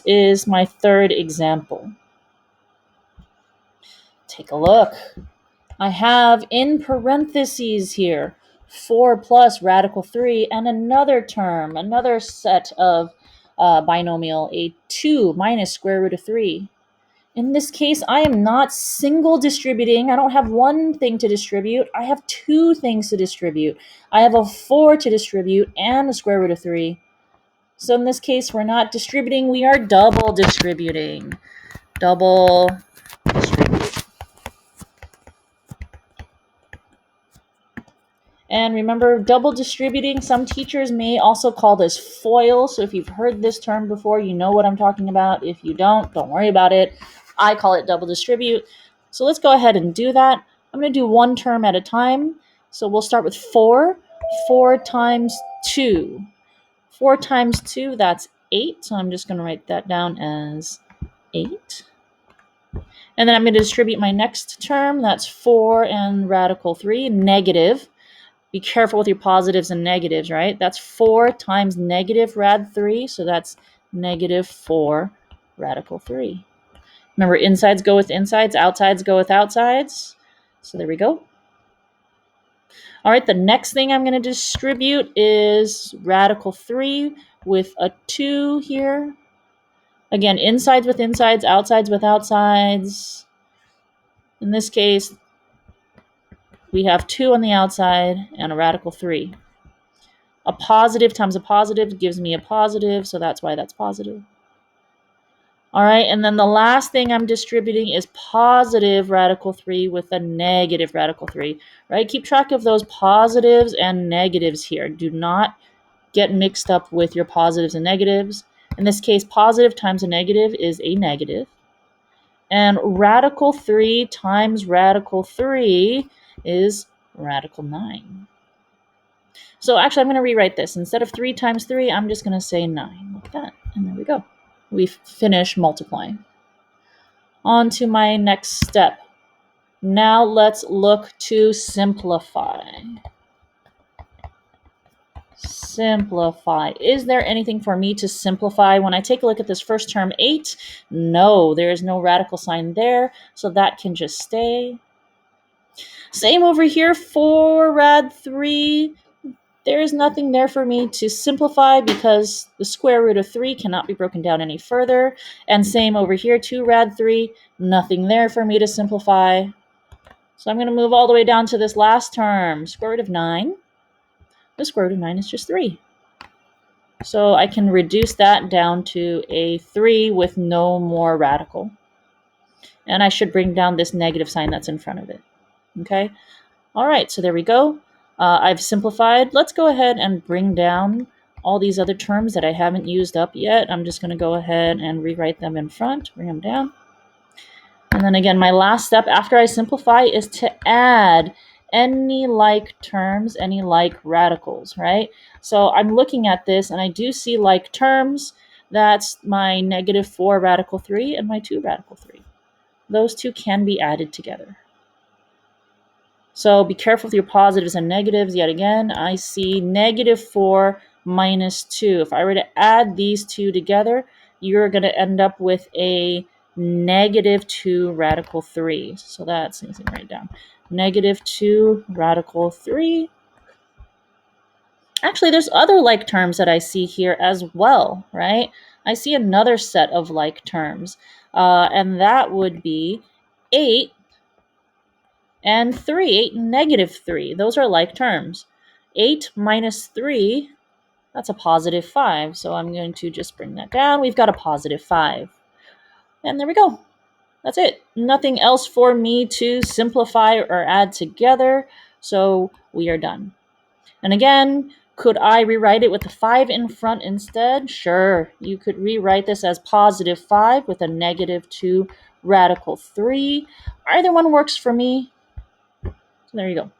is my third example. Take a look. I have in parentheses here 4 plus radical 3 and another term, another set of binomial, a 2 minus square root of 3. In this case, I am not single distributing. I don't have one thing to distribute. I have two things to distribute. I have a 4 to distribute and a square root of 3. So in this case, we're not distributing. We are double distributing. Double distribute. And remember, double distributing, some teachers may also call this FOIL. So if you've heard this term before, you know what I'm talking about. If you don't worry about it. I call it double distribute. So let's go ahead and do that. I'm going to do one term at a time. So we'll start with 4. 4 times 2. 4 times 2, that's 8. So I'm just going to write that down as 8. And then I'm going to distribute my next term. That's 4 and radical 3, negative. Be careful with your positives and negatives, right? That's 4 times negative rad 3, so that's negative 4 radical 3. Remember, insides go with insides, outsides go with outsides. So there we go. All right, the next thing I'm going to distribute is radical 3 with a 2 here. Again, insides with insides, outsides with outsides. In this case, we have 2 on the outside and a radical 3. A positive times a positive gives me a positive, so that's why that's positive. All right, and then the last thing I'm distributing is positive radical 3 with a negative radical 3, right? Keep track of those positives and negatives here. Do not get mixed up with your positives and negatives. In this case, positive times a negative is a negative. And radical 3 times radical 3 is radical 9. So actually, I'm going to rewrite this. Instead of 3 times 3, I'm just going to say 9, like that. And there we go. We've finished multiplying. On to my next step. Now let's look to simplify. Simplify. Is there anything for me to simplify? When I take a look at this first term, 8, no, there is no radical sign there, so that can just stay. Same over here, 4 rad 3. There is nothing there for me to simplify because the square root of 3 cannot be broken down any further. And same over here, 2 rad 3, nothing there for me to simplify. So I'm going to move all the way down to this last term, square root of 9. The square root of 9 is just 3. So I can reduce that down to a 3 with no more radical. And I should bring down this negative sign that's in front of it. Okay? All right, so there we go. I've simplified. Let's go ahead and bring down all these other terms that I haven't used up yet. I'm just going to go ahead and rewrite them in front, bring them down. And then again, my last step after I simplify is to add any like terms, any like radicals, right? So I'm looking at this and I do see like terms. That's my negative 4 radical 3 and my 2 radical 3. Those two can be added together. So be careful with your positives and negatives. Yet again, I see negative 4 minus 2. If I were to add these two together, you're going to end up with a negative 2 radical 3. So that's easy to write down. Negative 2 radical 3. Actually, there's other like terms that I see here as well, right? I see another set of like terms, and that would be 8 and 3, 8 and negative 3. Those are like terms. 8 minus 3, that's a positive 5. So I'm going to just bring that down. We've got a positive 5. And there we go. That's it. Nothing else for me to simplify or add together. So we are done. And again, could I rewrite it with the 5 in front instead? Sure. You could rewrite this as positive 5 with a negative 2 radical 3. Either one works for me. So there you go.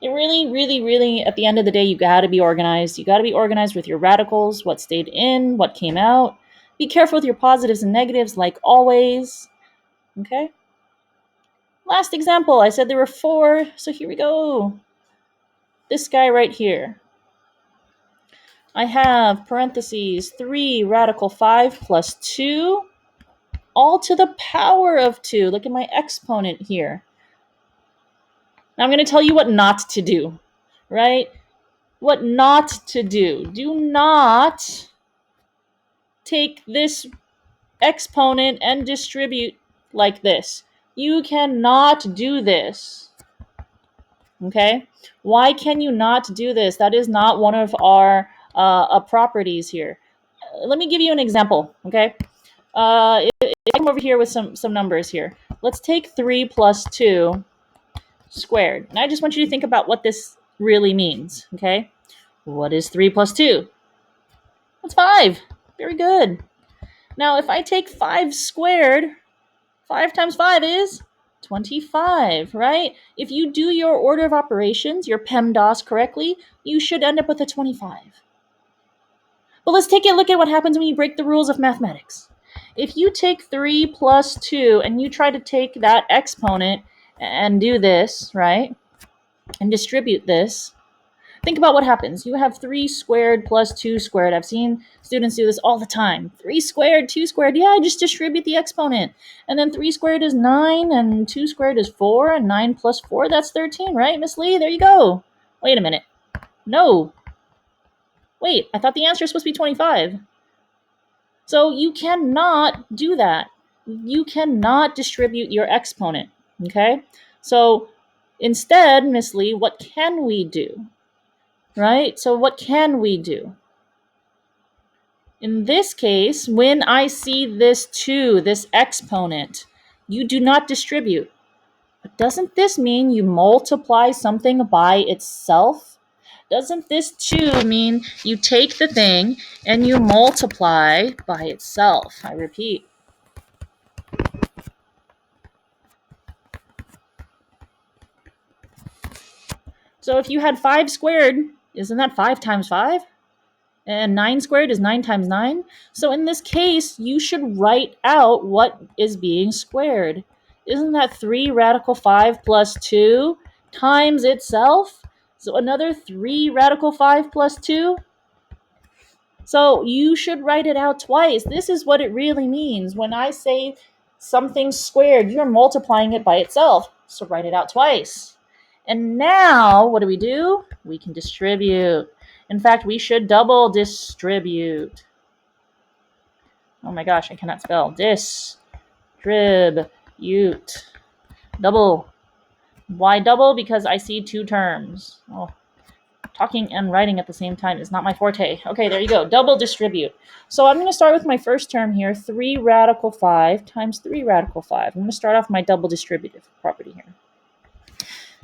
It really, at the end of the day, you got to be organized. You got to be organized with your radicals, what stayed in, what came out. Be careful with your positives and negatives, like always. Okay? Last example, I said there were 4, so here we go. This guy right here. I have parentheses 3 radical 5 plus 2 all to the power of 2. Look at my exponent here. Now I'm going to tell you what not to do, right? What not to do. Do not take this exponent and distribute like this. You cannot do this. Okay? Why can you not do this? That is not one of our properties here. Let me give you an example, okay? If I come over here with some numbers here. Let's take 3 plus 2 squared. And I just want you to think about what this really means, okay? What is 3 plus 2? That's 5. Very good. Now, if I take 5 squared, 5 times 5 is 25, right? If you do your order of operations, your PEMDAS correctly, you should end up with a 25. But let's take a look at what happens when you break the rules of mathematics. If you take 3 plus 2 and you try to take that exponent and do this, right, and distribute this, think about what happens. You have 3 squared plus 2 squared. I've seen students do this all the time. 3 squared, 2 squared. Yeah, I just distribute the exponent. And then 3 squared is 9, and 2 squared is 4, and 9 plus 4, that's 13, right, Miss Lee? There you go. Wait a minute. No. Wait, I thought the answer was supposed to be 25. So you cannot do that. You cannot distribute your exponent, okay? So instead, Miss Lee, what can we do? Right? So what can we do? In this case, when I see this 2, this exponent, you do not distribute. But doesn't this mean you multiply something by itself? Doesn't this 2 mean you take the thing and you multiply by itself? I repeat. So if you had 5 squared, isn't that 5 times 5? And 9 squared is 9 times 9. So in this case, you should write out what is being squared. Isn't that 3 radical 5 plus 2 times itself? So another 3 radical 5 plus 2. So you should write it out twice. This is what it really means. When I say something squared, you're multiplying it by itself. So write it out twice. And now, what do? We can distribute. In fact, we should double distribute. Oh my gosh, I cannot spell. Distribute. Double. Why double? Because I see 2 terms. Oh, talking and writing at the same time is not my forte. Okay, there you go. Double distribute. So I'm going to start with my first term here. 3 radical 5 times 3 radical 5. I'm going to start off my double distributive property here.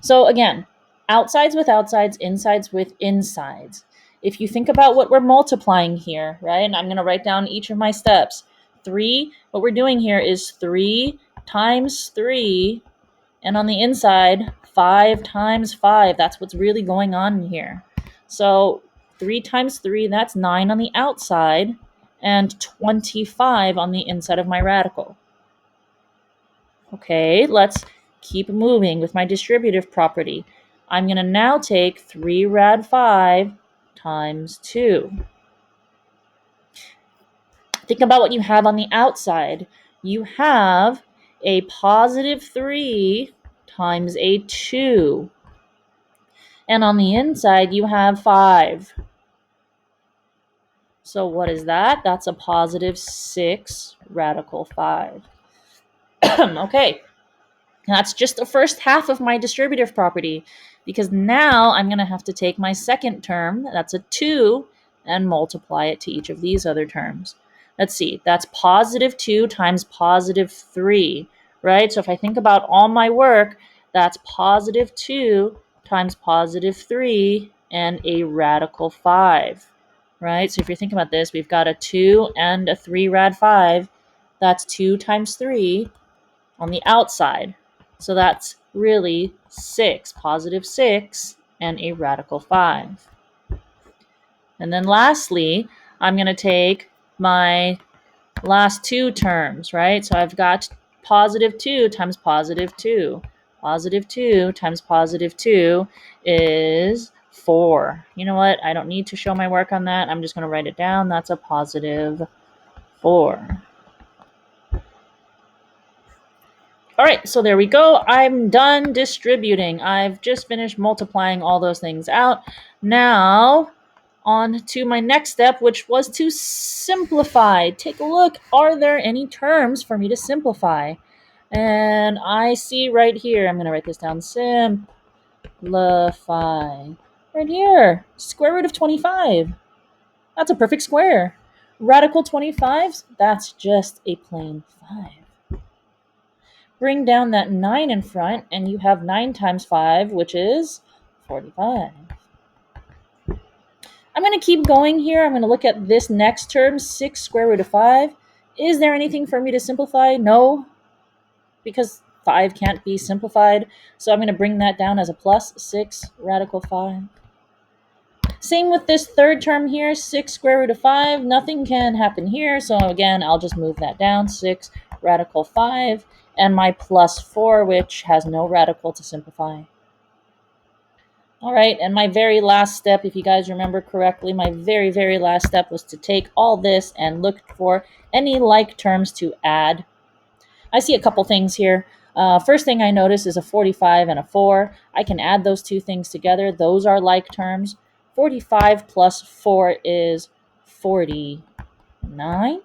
So again, outsides with outsides, insides with insides. If you think about what we're multiplying here, right? And I'm going to write down each of my steps. 3, what we're doing here is 3 times 3, and on the inside, 5 times 5. That's what's really going on here. So 3 times 3, that's 9 on the outside, and 25 on the inside of my radical. Okay, let's keep moving with my distributive property. I'm going to now take 3 rad 5 times 2. Think about what you have on the outside. You have a positive 3 times a 2. And on the inside, you have 5. So what is that? That's a positive 6 radical 5. Okay. That's just the first half of my distributive property, because now I'm going to have to take my second term, that's a 2, and multiply it to each of these other terms. Let's see, that's positive 2 times positive 3, right? So if I think about all my work, that's positive 2 times positive 3 and a radical 5, right? So if you're thinking about this, we've got a 2 and a 3 rad 5. That's 2 times 3 on the outside. So that's really 6, positive 6, and a radical 5. And then lastly, I'm going to take my last 2 terms, right? So I've got positive 2 times positive 2. Positive 2 times positive 2 is 4. You know what? I don't need to show my work on that. I'm just going to write it down. That's a positive 4. All right, so there we go. I'm done distributing. I've just finished multiplying all those things out. Now, on to my next step, which was to simplify. Take a look. Are there any terms for me to simplify? And I see right here, I'm going to write this down, simplify. Right here, square root of 25. That's a perfect square. Radical 25, that's just a plain 5. Bring down that 9 in front, and you have 9 times 5, which is 45. I'm going to keep going here. I'm going to look at this next term, 6 square root of 5. Is there anything for me to simplify? No, because 5 can't be simplified. So I'm going to bring that down as a plus 6 radical 5. Same with this third term here, 6 square root of 5. Nothing can happen here. So again, I'll just move that down, 6 radical 5. And my plus 4, which has no radical to simplify. All right, and my very last step, if you guys remember correctly, my very, very last step was to take all this and look for any like terms to add. I see a couple things here. First thing I notice is a 45 and a 4. I can add those two things together. Those are like terms. 45 plus 4 is 49.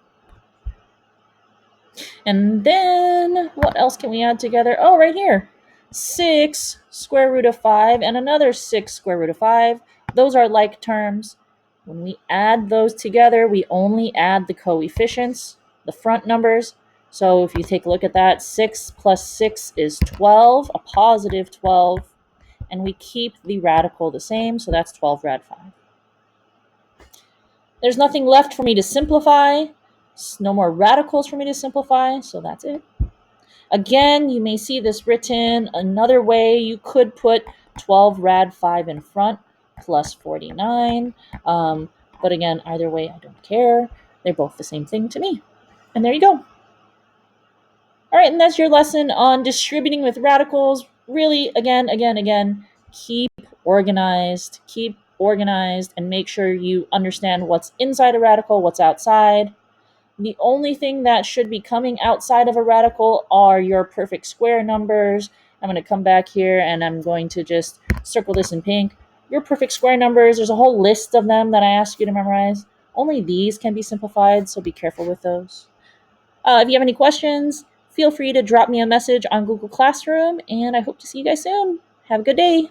And then what else can we add together? Oh, right here. 6 square root of 5 and another 6 square root of 5. Those are like terms. When we add those together, we only add the coefficients, the front numbers. So if you take a look at that, 6 plus 6 is 12, a positive 12. And we keep the radical the same, so that's 12 rad 5. There's nothing left for me to simplify. No more radicals for me to simplify, so that's it. Again, you may see this written another way. You could put 12 rad 5 in front plus 49. But again, either way, I don't care. They're both the same thing to me. And there you go. All right, and that's your lesson on distributing with radicals. Really, again, keep organized. Keep organized and make sure you understand what's inside a radical, what's outside. The only thing that should be coming outside of a radical are your perfect square numbers. I'm going to come back here and I'm going to just circle this in pink. Your perfect square numbers, there's a whole list of them that I asked you to memorize. Only these can be simplified, so be careful with those. If you have any questions, feel free to drop me a message on Google Classroom, and I hope to see you guys soon. Have a good day.